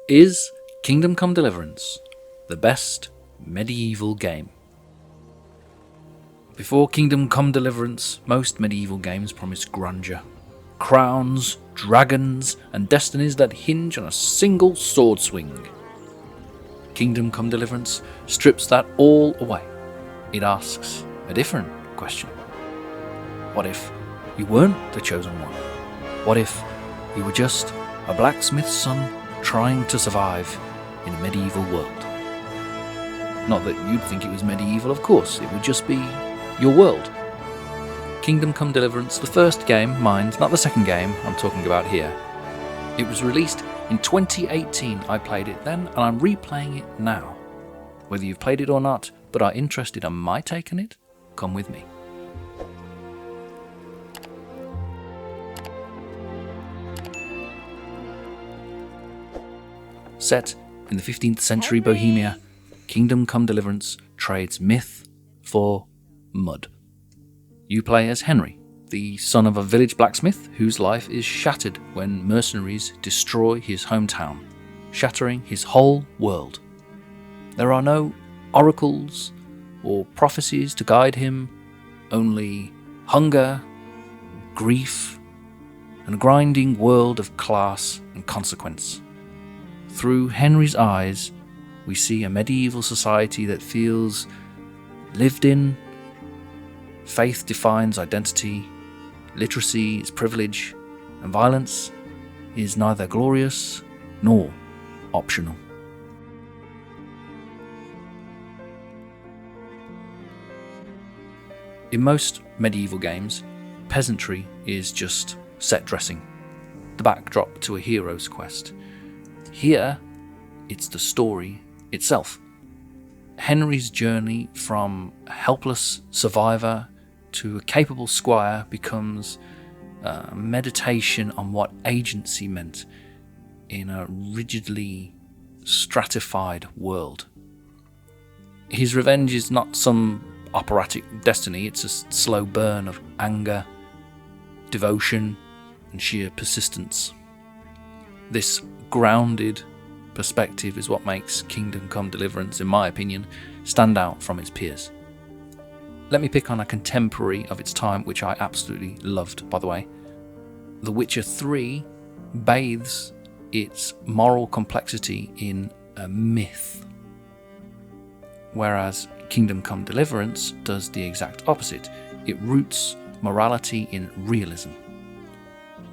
Is Kingdom Come Deliverance the best medieval game? Before Kingdom Come Deliverance, most medieval games promised grandeur. Crowns, dragons, and destinies that hinge on a single sword swing. Kingdom Come Deliverance strips that all away. It asks a different question. What if you weren't the chosen one? What if you were just a blacksmith's son trying to survive in a medieval world? Not that you'd think it was medieval, of course, it would just be your world. Kingdom Come Deliverance, the first game, mind, not the second game I'm talking about here. It was released in 2018, I played it then, and I'm replaying it now. Whether you've played it or not, but are interested in my take on it, come with me. Set in the 15th century Bohemia, Kingdom Come Deliverance trades myth for mud. You play as Henry, the son of a village blacksmith whose life is shattered when mercenaries destroy his hometown, shattering his whole world. There are no oracles or prophecies to guide him, only hunger, grief, and a grinding world of class and consequence. Through Henry's eyes, we see a medieval society that feels lived in. Faith defines identity, literacy is privilege, and violence is neither glorious nor optional. In most medieval games, peasantry is just set dressing, the backdrop to a hero's quest. Here, it's the story itself. Henry's journey from a helpless survivor to a capable squire becomes a meditation on what agency meant in a rigidly stratified world. His revenge is not some operatic destiny, it's a slow burn of anger, devotion, and sheer persistence. This grounded perspective is what makes Kingdom Come Deliverance, in my opinion, stand out from its peers. Let me pick on a contemporary of its time, which I absolutely loved, by the way. The Witcher 3 bathes its moral complexity in a myth, whereas Kingdom Come Deliverance does the exact opposite. It roots morality in realism.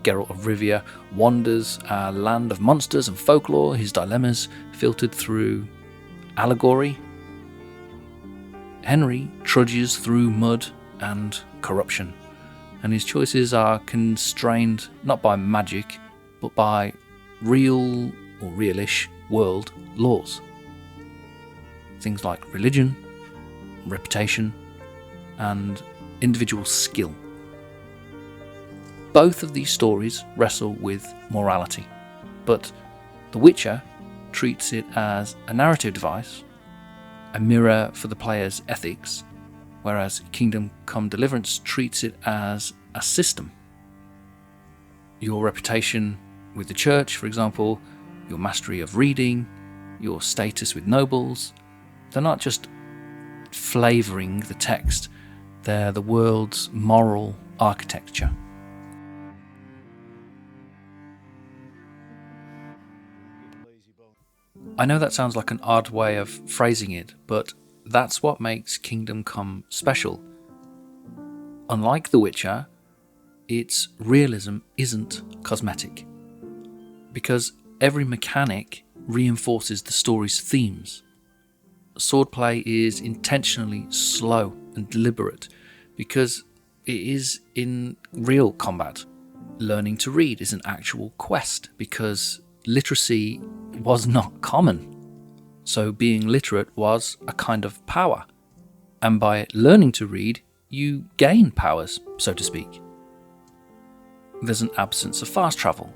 Geralt of Rivia wanders a land of monsters and folklore, his dilemmas filtered through allegory. Henry trudges through mud and corruption, and his choices are constrained not by magic, but by real or realish world laws. Things like religion, reputation, and individual skill. Both of these stories wrestle with morality, but The Witcher treats it as a narrative device, a mirror for the player's ethics, whereas Kingdom Come Deliverance treats it as a system. Your reputation with the church, for example, your mastery of reading, your status with nobles, they're not just flavouring the text, they're the world's moral architecture. I know that sounds like an odd way of phrasing it, but that's what makes Kingdom Come special. Unlike The Witcher, its realism isn't cosmetic, because every mechanic reinforces the story's themes. Swordplay is intentionally slow and deliberate because it is in real combat. Learning to read is an actual quest because literacy was not common. So being literate was a kind of power. And by learning to read, you gain powers, so to speak. There's an absence of fast travel,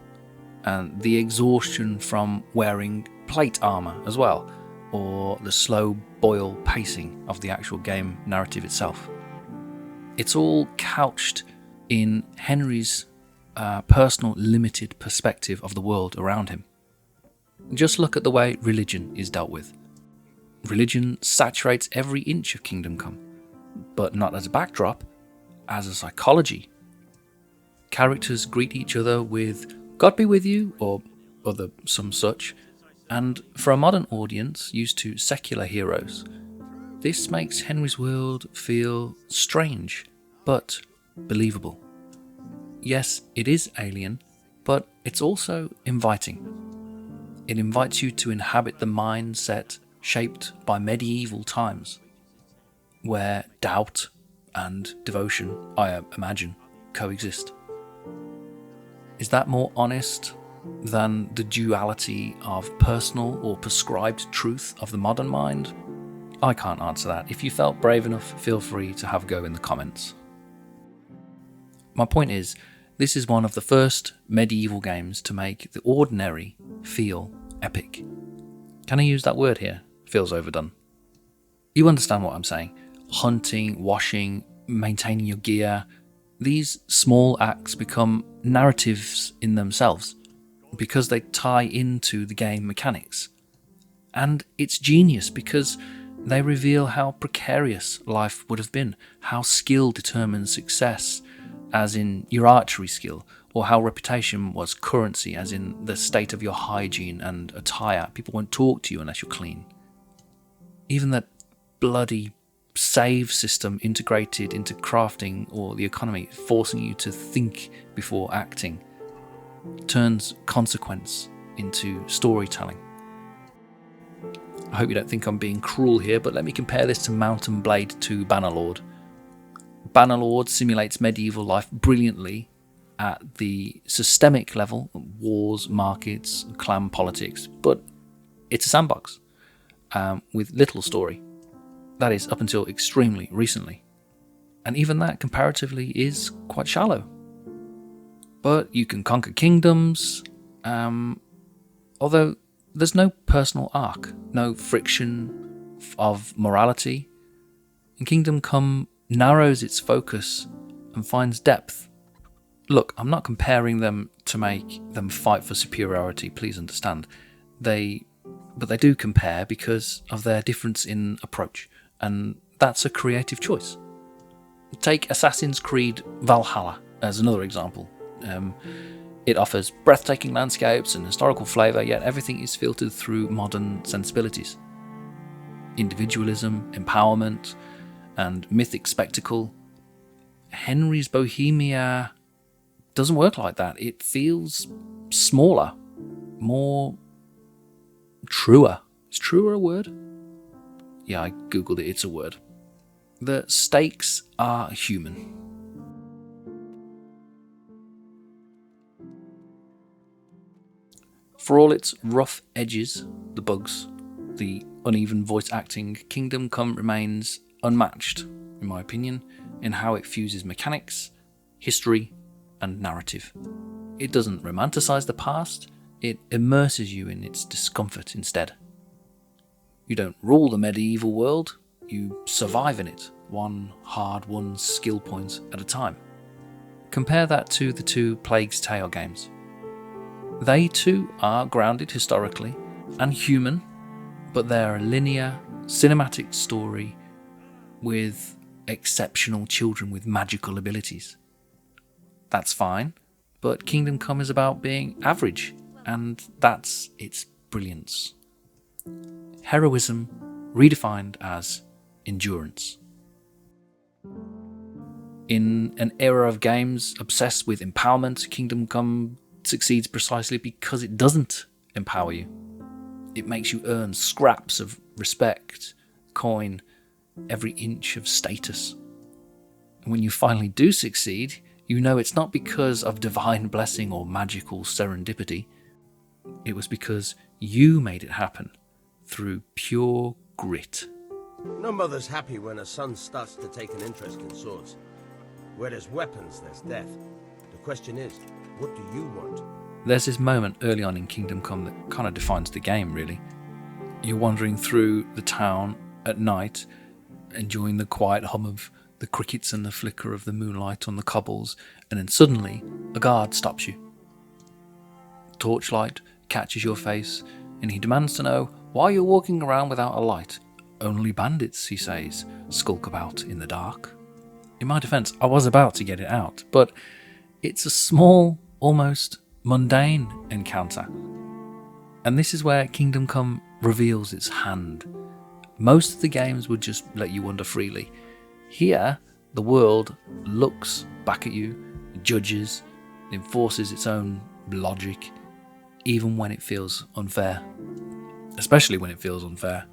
and the exhaustion from wearing plate armor as well, or the slow boil pacing of the actual game narrative itself. It's all couched in Henry's personal limited perspective of the world around him. Just look at the way religion is dealt with. Religion saturates every inch of Kingdom Come, but not as a backdrop, as a psychology. Characters greet each other with "God be with you" or some such, and for a modern audience used to secular heroes, this makes Henry's world feel strange, but believable. Yes, it is alien, but it's also inviting. It invites you to inhabit the mindset shaped by medieval times, where doubt and devotion, I imagine, coexist. Is that more honest than the duality of personal or prescribed truth of the modern mind? I can't answer that. If you felt brave enough, feel free to have a go in the comments. My point is, this is one of the first medieval games to make the ordinary feel epic. Can I use that word here? Feels overdone. You understand what I'm saying. Hunting, washing, maintaining your gear. These small acts become narratives in themselves because they tie into the game mechanics. And it's genius because they reveal how precarious life would have been, how skill determines success, as in your archery skill, or how reputation was currency, as in the state of your hygiene and attire. People won't talk to you unless you're clean. Even that bloody save system integrated into crafting or the economy, forcing you to think before acting, turns consequence into storytelling. I hope you don't think I'm being cruel here, but let me compare this to Mount and Blade 2 Bannerlord. Bannerlord simulates medieval life brilliantly at the systemic level, wars, markets, clan politics, but it's a sandbox with little story. That is, up until extremely recently. And even that, comparatively, is quite shallow. But you can conquer kingdoms, although there's no personal arc, no friction of morality. And Kingdom Come narrows its focus and finds depth. Look, I'm not comparing them to make them fight for superiority, please understand. But they do compare because of their difference in approach. And that's a creative choice. Take Assassin's Creed Valhalla as another example. It offers breathtaking landscapes and historical flavour, yet everything is filtered through modern sensibilities. Individualism, empowerment, and mythic spectacle. Henry's Bohemia doesn't work like that. It feels smaller, more truer. Is truer a word? Yeah, I googled it, it's a word. The stakes are human. For all its rough edges, the bugs, the uneven voice acting, Kingdom Come remains unmatched, in my opinion, in how it fuses mechanics, history, and narrative. It doesn't romanticize the past, it immerses you in its discomfort instead. You don't rule the medieval world, you survive in it, one hard-won skill point at a time. Compare that to the two Plague's Tale games. They too are grounded historically and human, but they're a linear, cinematic story with exceptional children with magical abilities. That's fine, but Kingdom Come is about being average, and that's its brilliance. Heroism redefined as endurance. In an era of games obsessed with empowerment, Kingdom Come succeeds precisely because it doesn't empower you. It makes you earn scraps of respect, coin, every inch of status. And when you finally do succeed, you know it's not because of divine blessing or magical serendipity. It was because you made it happen through pure grit. No mother's happy when a son starts to take an interest in swords. Where there's weapons, there's death. The question is, what do you want? There's this moment early on in Kingdom Come that kind of defines the game, really. You're wandering through the town at night, enjoying the quiet hum of the crickets and the flicker of the moonlight on the cobbles, and then suddenly a guard stops you. Torchlight catches your face, and he demands to know why you're walking around without a light. Only bandits, he says, skulk about in the dark. In my defense, I was about to get it out, but it's a small, almost mundane encounter. And this is where Kingdom Come reveals its hand. Most of the games would just let you wander freely. Here, the world looks back at you, judges, enforces its own logic, even when it feels unfair. Especially when it feels unfair.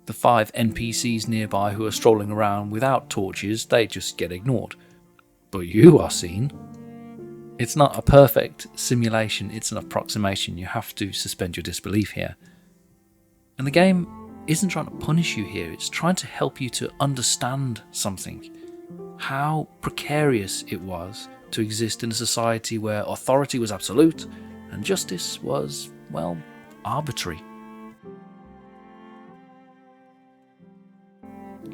The 5 NPCs nearby who are strolling around without torches, they just get ignored. But you are seen. It's not a perfect simulation, it's an approximation. You have to suspend your disbelief here. And the game isn't trying to punish you here, it's trying to help you to understand something. How precarious it was to exist in a society where authority was absolute and justice was, well, arbitrary.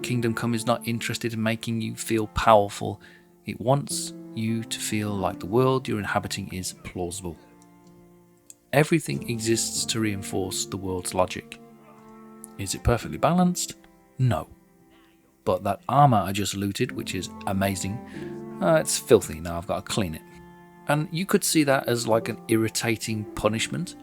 Kingdom Come is not interested in making you feel powerful. It wants you to feel like the world you're inhabiting is plausible. Everything exists to reinforce the world's logic. Is it perfectly balanced? No. But that armour I just looted, which is amazing, it's filthy now, I've got to clean it. And you could see that as like an irritating punishment,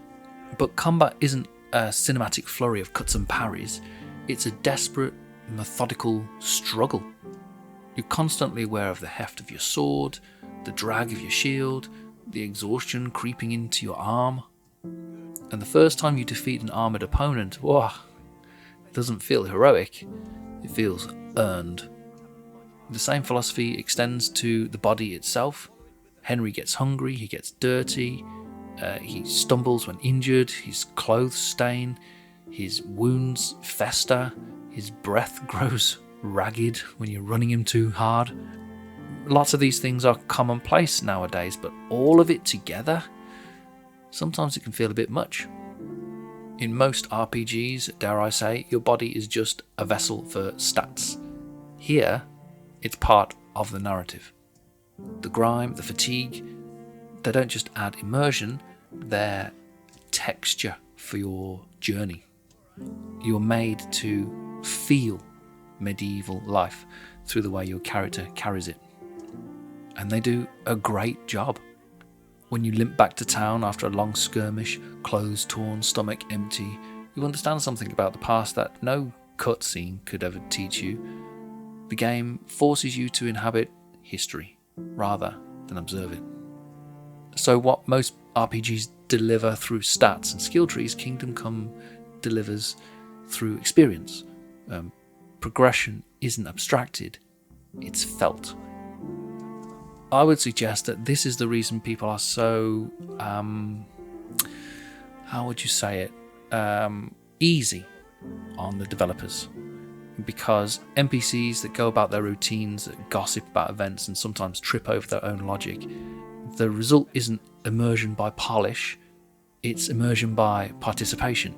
but combat isn't a cinematic flurry of cuts and parries, it's a desperate, methodical struggle. You're constantly aware of the heft of your sword, the drag of your shield, the exhaustion creeping into your arm. And the first time you defeat an armoured opponent, whoa, it doesn't feel heroic, it feels earned. The same philosophy extends to the body itself. Henry gets hungry, he gets dirty, he stumbles when injured, his clothes stain, his wounds fester, his breath grows ragged when you're running him too hard. Lots of these things are commonplace nowadays, but all of it together, sometimes it can feel a bit much. In most RPGs, dare I say, your body is just a vessel for stats. Here, it's part of the narrative. The grime, the fatigue, they don't just add immersion, they're texture for your journey. You're made to feel medieval life through the way your character carries it. And they do a great job. When you limp back to town after a long skirmish, clothes torn, stomach empty, you understand something about the past that no cutscene could ever teach you. The game forces you to inhabit history rather than observe it. So what most RPGs deliver through stats and skill trees, Kingdom Come delivers through experience. Progression isn't abstracted, it's felt. I would suggest that this is the reason people are so, how would you say it, easy on the developers. Because NPCs that go about their routines, that gossip about events and sometimes trip over their own logic, the result isn't immersion by polish, it's immersion by participation.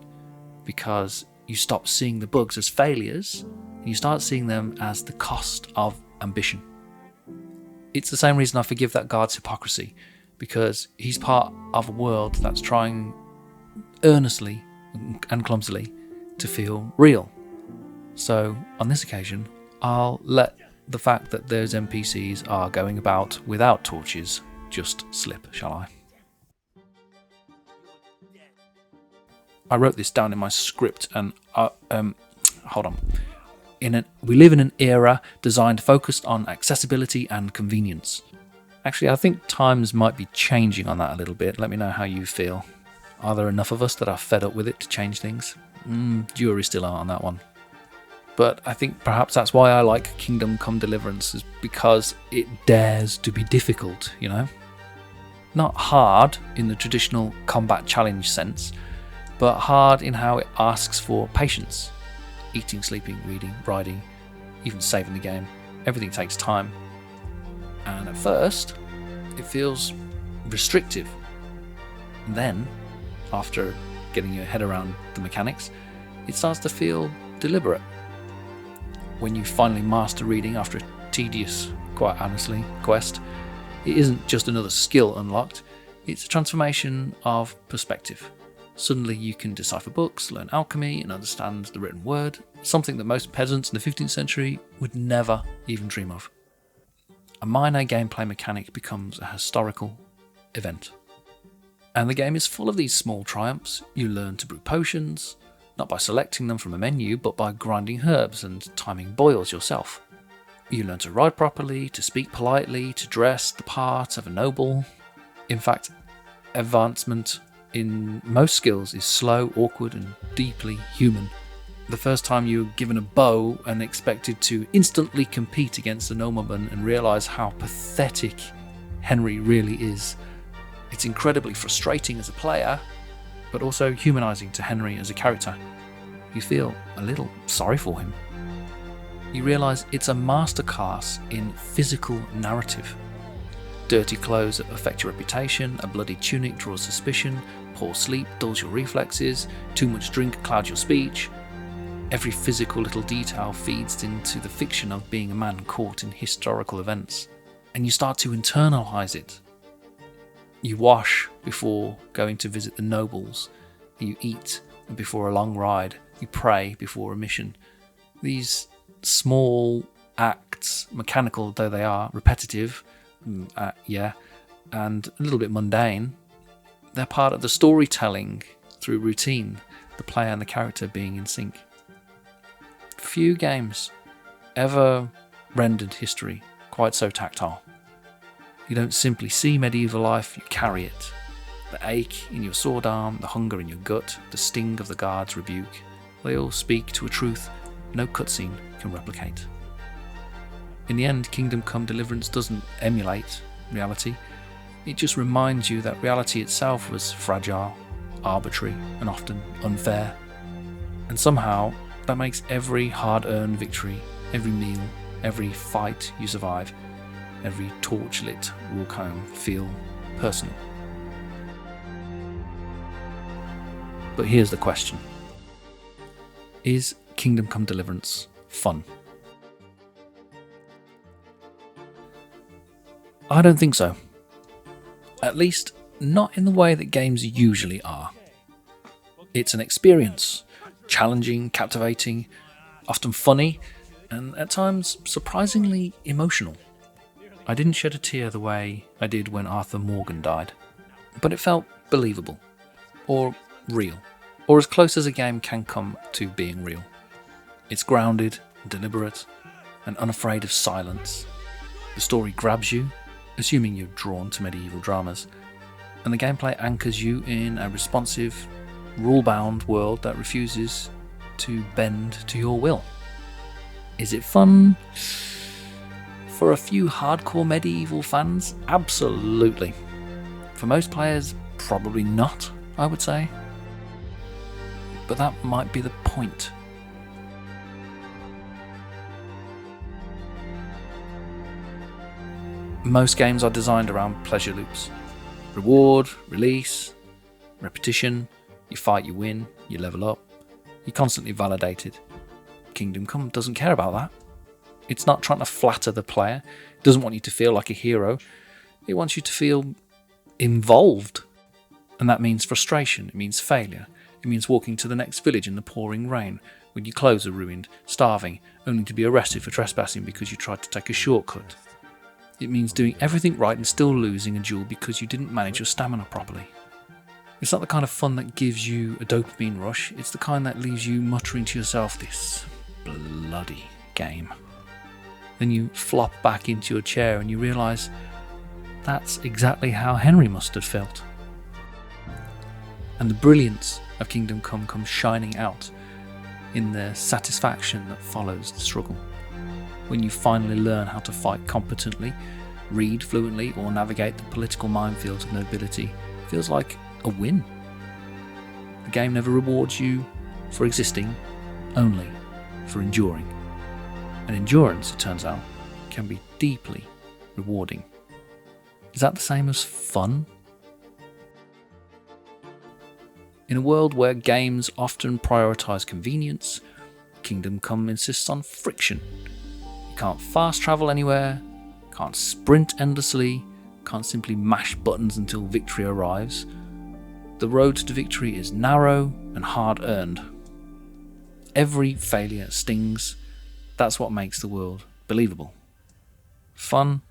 Because you stop seeing the bugs as failures, and you start seeing them as the cost of ambition. It's the same reason I forgive that guard's hypocrisy, because he's part of a world that's trying earnestly and clumsily to feel real. So on this occasion, I'll let the fact that those NPCs are going about without torches just slip, shall I? I wrote this down in my script, and hold on. We live in an era designed focused on accessibility and convenience. Actually, I think times might be changing on that a little bit. Let me know how you feel. Are there enough of us that are fed up with it to change things? Jury's still out on that one. But I think perhaps that's why I like Kingdom Come Deliverance, is because it dares to be difficult, you know? Not hard in the traditional combat challenge sense, but hard in how it asks for patience. Eating, sleeping, reading, riding, even saving the game. Everything takes time. And at first, it feels restrictive. And then, after getting your head around the mechanics, it starts to feel deliberate. When you finally master reading after a tedious, quite honestly, quest, it isn't just another skill unlocked, it's a transformation of perspective. Suddenly you can decipher books, learn alchemy, and understand the written word, something that most peasants in the 15th century would never even dream of. A minor gameplay mechanic becomes a historical event. And the game is full of these small triumphs. You learn to brew potions, not by selecting them from a menu, but by grinding herbs and timing boils yourself. You learn to ride properly, to speak politely, to dress the part of a noble. In fact, advancement in most skills is slow, awkward, and deeply human. The first time you're given a bow and expected to instantly compete against a nobleman and realise how pathetic Henry really is, it's incredibly frustrating as a player, but also humanising to Henry as a character. You feel a little sorry for him. You realise it's a masterclass in physical narrative. Dirty clothes affect your reputation, a bloody tunic draws suspicion, poor sleep dulls your reflexes, too much drink clouds your speech. Every physical little detail feeds into the fiction of being a man caught in historical events, and you start to internalise it. You wash before going to visit the nobles, you eat before a long ride, you pray before a mission. These small acts, mechanical though they are, repetitive, and a little bit mundane, they're part of the storytelling through routine, the player and the character being in sync. Few games ever rendered history quite so tactile. You don't simply see medieval life, you carry it. The ache in your sword arm, the hunger in your gut, the sting of the guard's rebuke, they all speak to a truth no cutscene can replicate. In the end, Kingdom Come Deliverance doesn't emulate reality. It just reminds you that reality itself was fragile, arbitrary, and often unfair. And somehow, that makes every hard-earned victory, every meal, every fight you survive, every torch-lit walk home feel personal. But here's the question. Is Kingdom Come Deliverance fun? I don't think so. At least, not in the way that games usually are. It's an experience, challenging, captivating, often funny, and at times surprisingly emotional. I didn't shed a tear the way I did when Arthur Morgan died, but it felt believable, or real, or as close as a game can come to being real. It's grounded, deliberate, and unafraid of silence. The story grabs you, assuming you're drawn to medieval dramas, and the gameplay anchors you in a responsive, rule-bound world that refuses to bend to your will. Is it fun? For a few hardcore medieval fans, absolutely. For most players, probably not, I would say. But that might be the point. Most games are designed around pleasure loops. Reward, release, repetition, you fight, you win, you level up, you're constantly validated. Kingdom Come doesn't care about that. It's not trying to flatter the player, it doesn't want you to feel like a hero, it wants you to feel involved. And that means frustration, it means failure, it means walking to the next village in the pouring rain when your clothes are ruined, starving, only to be arrested for trespassing because you tried to take a shortcut. It means doing everything right and still losing a duel because you didn't manage your stamina properly. It's not the kind of fun that gives you a dopamine rush, it's the kind that leaves you muttering to yourself, this bloody game. Then you flop back into your chair and you realise that's exactly how Henry must have felt. And the brilliance of Kingdom Come comes shining out in the satisfaction that follows the struggle. When you finally learn how to fight competently, read fluently, or navigate the political minefields of nobility, it feels like a win. The game never rewards you for existing, only for enduring. And endurance, it turns out, can be deeply rewarding. Is that the same as fun? In a world where games often prioritise convenience, Kingdom Come insists on friction. You can't fast travel anywhere, can't sprint endlessly, can't simply mash buttons until victory arrives. The road to victory is narrow and hard-earned. Every failure stings. That's what makes the world believable. Fun?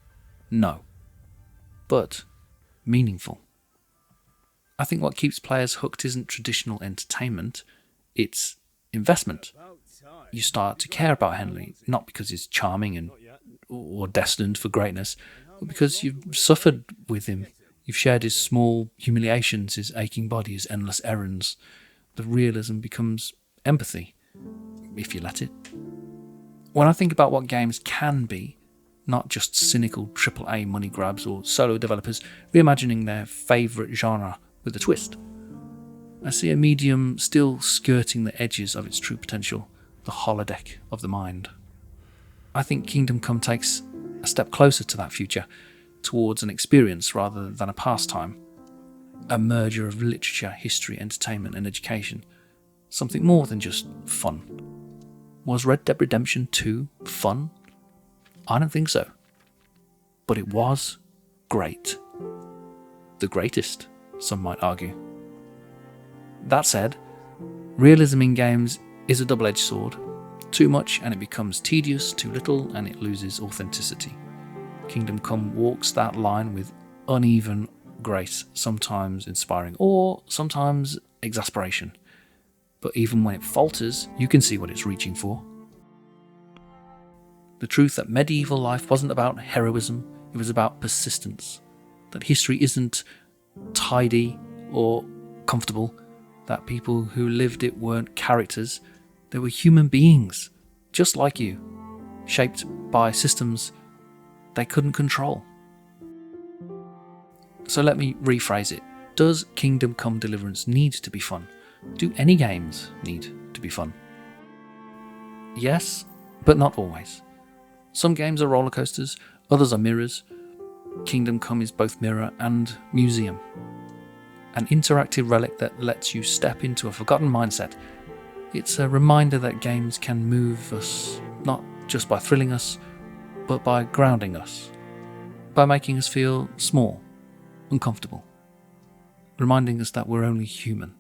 No. But meaningful. I think what keeps players hooked isn't traditional entertainment, it's investment. You start to care about Henley, not because he's charming or destined for greatness, but because you've suffered with him. You've shared his small humiliations, his aching body, his endless errands. The realism becomes empathy, if you let it. When I think about what games can be, not just cynical AAA money grabs or solo developers reimagining their favourite genre with a twist, I see a medium still skirting the edges of its true potential, the holodeck of the mind. I think Kingdom Come takes a step closer to that future, towards an experience rather than a pastime, a merger of literature, history, entertainment and education, something more than just fun. Was Red Dead Redemption 2 fun? I don't think so. But it was great. The greatest, some might argue. That said, realism in games is a double-edged sword. Too much and it becomes tedious, too little and it loses authenticity. Kingdom Come walks that line with uneven grace, sometimes inspiring or sometimes exasperation. But even when it falters, you can see what it's reaching for. The truth that medieval life wasn't about heroism, it was about persistence. That history isn't tidy or comfortable. That people who lived it weren't characters, they were human beings, just like you, shaped by systems they couldn't control. So let me rephrase it. Does Kingdom Come Deliverance need to be fun? Do any games need to be fun? Yes, but not always. Some games are roller coasters, others are mirrors. Kingdom Come is both mirror and museum. An interactive relic that lets you step into a forgotten mindset. It's a reminder that games can move us, not just by thrilling us, but by grounding us, by making us feel small, uncomfortable, reminding us that we're only human.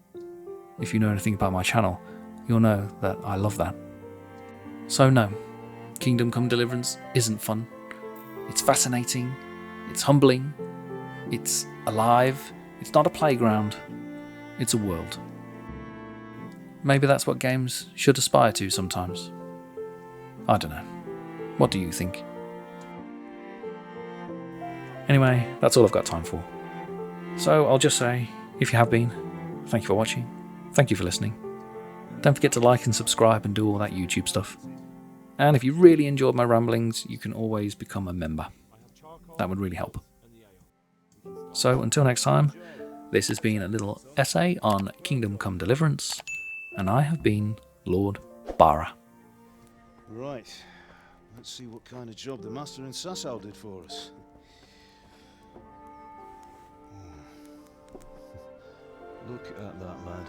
If you know anything about my channel, you'll know that I love that. So no, Kingdom Come Deliverance isn't fun. It's fascinating, it's humbling, it's alive, it's not a playground, it's a world. Maybe that's what games should aspire to sometimes. I don't know. What do you think? Anyway, that's all I've got time for. So I'll just say, if you have been, thank you for watching. Thank you for listening. Don't forget to like and subscribe and do all that YouTube stuff. And if you really enjoyed my ramblings, you can always become a member. That would really help. So until next time, this has been a little essay on Kingdom Come Deliverance, and I have been Lord Bara. Right, let's see what kind of job the Master in Sasau did for us. Look at that, lad.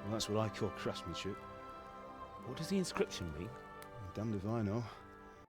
Well, that's what I call craftsmanship. What does the inscription mean? Damned if I know.